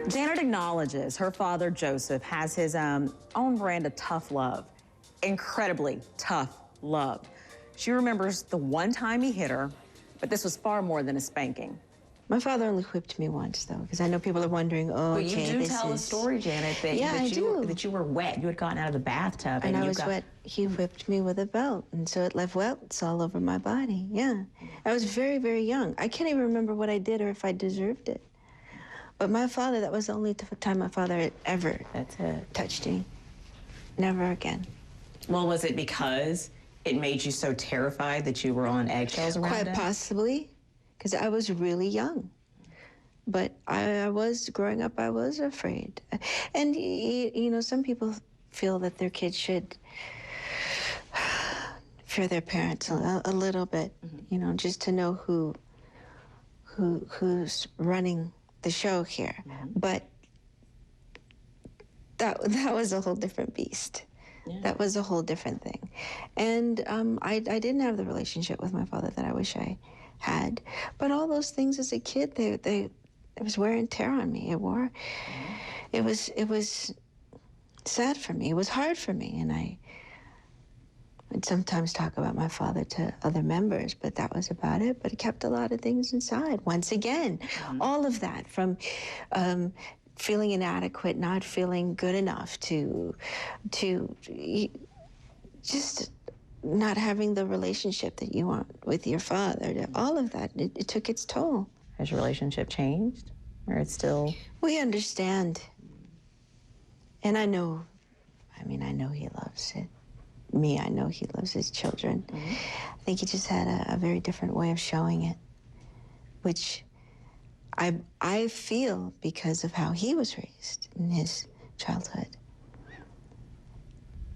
Janet acknowledges her father, Joseph, has his own brand of tough love, incredibly tough love. She remembers the one time he hit her, but this was far more than a spanking. My father only whipped me once, though, because I know people are wondering, oh, but okay, you do tell the story, Janet, that you were wet. You had gotten out of the bathtub. And I was wet. He whipped me with a belt, and so it left welts all over my body, yeah. I was very, very young. I can't even remember what I did or if I deserved it. But my father, that was the only time my father had ever touched me. Never again. Well, was it because it made you so terrified that you were on eggshells around him? Quite possibly, because I was really young. But I was, growing up, I was afraid. And, you know, some people feel that their kids should fear their parents a little bit, you know, just to know who's running the show here. But that was a whole different beast. Yeah. That was a whole different thing. And I didn't have the relationship with my father that I wish I had. But all those things as a kid, it was wear and tear on me. It was sad for me. It was hard for me. And I would sometimes talk about my father to other members, but that was about it. But it kept a lot of things inside. Once again, all of that from feeling inadequate, not feeling good enough to just not having the relationship that you want with your father. All of that, it took its toll. Has your relationship changed, or it's still? We understand. And I know he loves it. I know he loves his children. I think he just had a very different way of showing it, which I feel because of how he was raised in his childhood.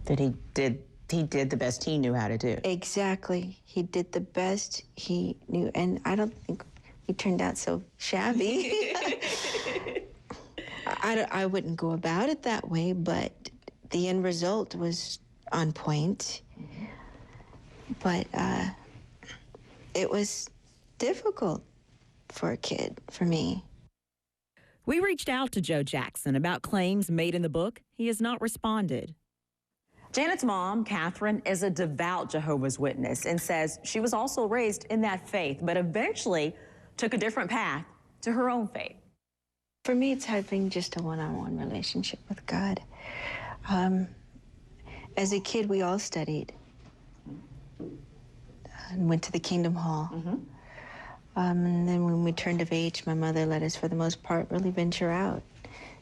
That he did the best he knew how to do. Exactly. He did the best he knew, and I don't think he turned out so shabby. I wouldn't go about it that way, but the end result was on point. But it was difficult for a kid, for me. We reached out to Joe Jackson about claims made in the book. He has not responded. Janet's mom, Catherine, is a devout Jehovah's Witness and says she was also raised in that faith, but eventually took a different path to her own faith. For me, it's having just a one-on-one relationship with God. As a kid, we all studied and went to the Kingdom Hall. And then when we turned of age, my mother let us, for the most part, really venture out.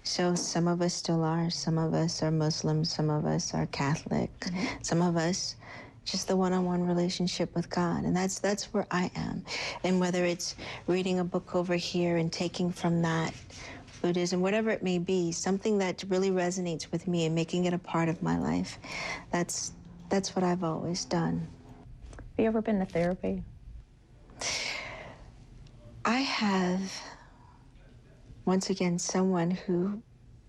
So some of us still are. Some of us are Muslim. Some of us are Catholic. Some of us, just the one-on-one relationship with God. And that's where I am. And whether it's reading a book over here and taking from that Buddhism, whatever it may be, something that really resonates with me and making it a part of my life, that's what I've always done. Have you ever been to therapy? I have, once again, someone who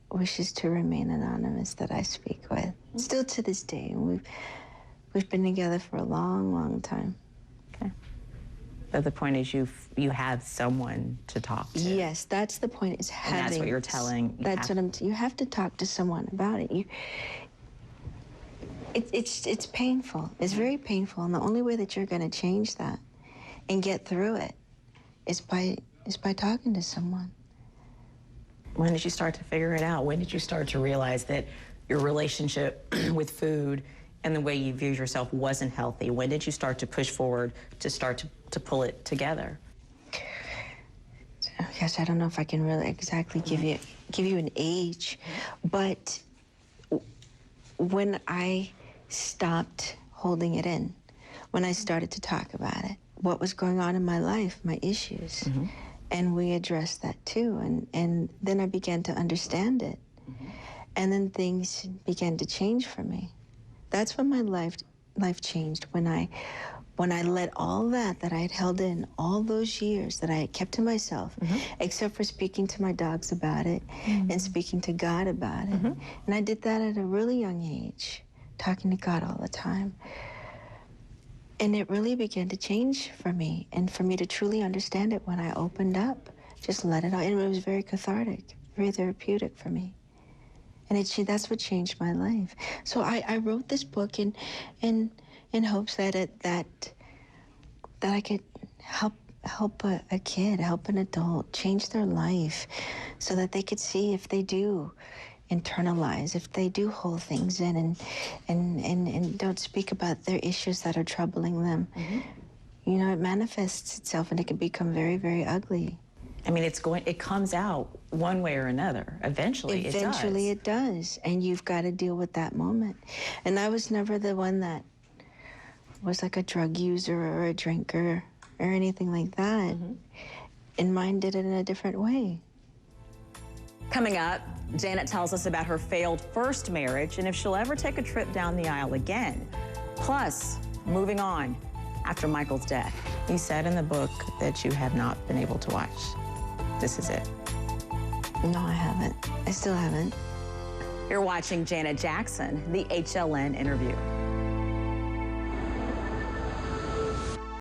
wishes to remain anonymous that I speak with. Still to this day. We've been together for a long, long time. Okay. But the point is you have someone to talk to. Yes, that's the point, is having. And that's what you're telling. You have to talk to someone about it. It's painful. It's very painful, and the only way that you're going to change that and get through it is by talking to someone. When did you start to figure it out? When did you start to realize that your relationship with food and the way you view yourself wasn't healthy? When did you start to push forward to start to pull it together? Yes, I don't know if I can really exactly give you an age, but when I stopped holding it in, when I started to talk about it, what was going on in my life, my issues, and we addressed that too, and then I began to understand it, and then things began to change for me. That's when my life changed, when I let all that I had held in all those years, that I had kept to myself, except for speaking to my dogs about it and speaking to God about it. And I did that at a really young age, talking to God all the time. And it really began to change for me, and for me to truly understand it when I opened up, just let it out. And it was very cathartic, very therapeutic for me. And that's what changed my life. So I wrote this book in hopes that I could help a kid, help an adult, change their life, so that they could see if they do internalize, if they do hold things in and don't speak about their issues that are troubling them. You know, it manifests itself and it can become very, very ugly. I mean, it comes out one way or another. Eventually it does. And you've got to deal with that moment. And I was never the one that was like a drug user or a drinker or anything like that. And mine did it in a different way. Coming up, Janet tells us about her failed first marriage and if she'll ever take a trip down the aisle again. Plus, moving on after Michael's death. You said in the book that you have not been able to watch. This is it. No, I haven't. I still haven't. You're watching Janet Jackson, the HLN interview.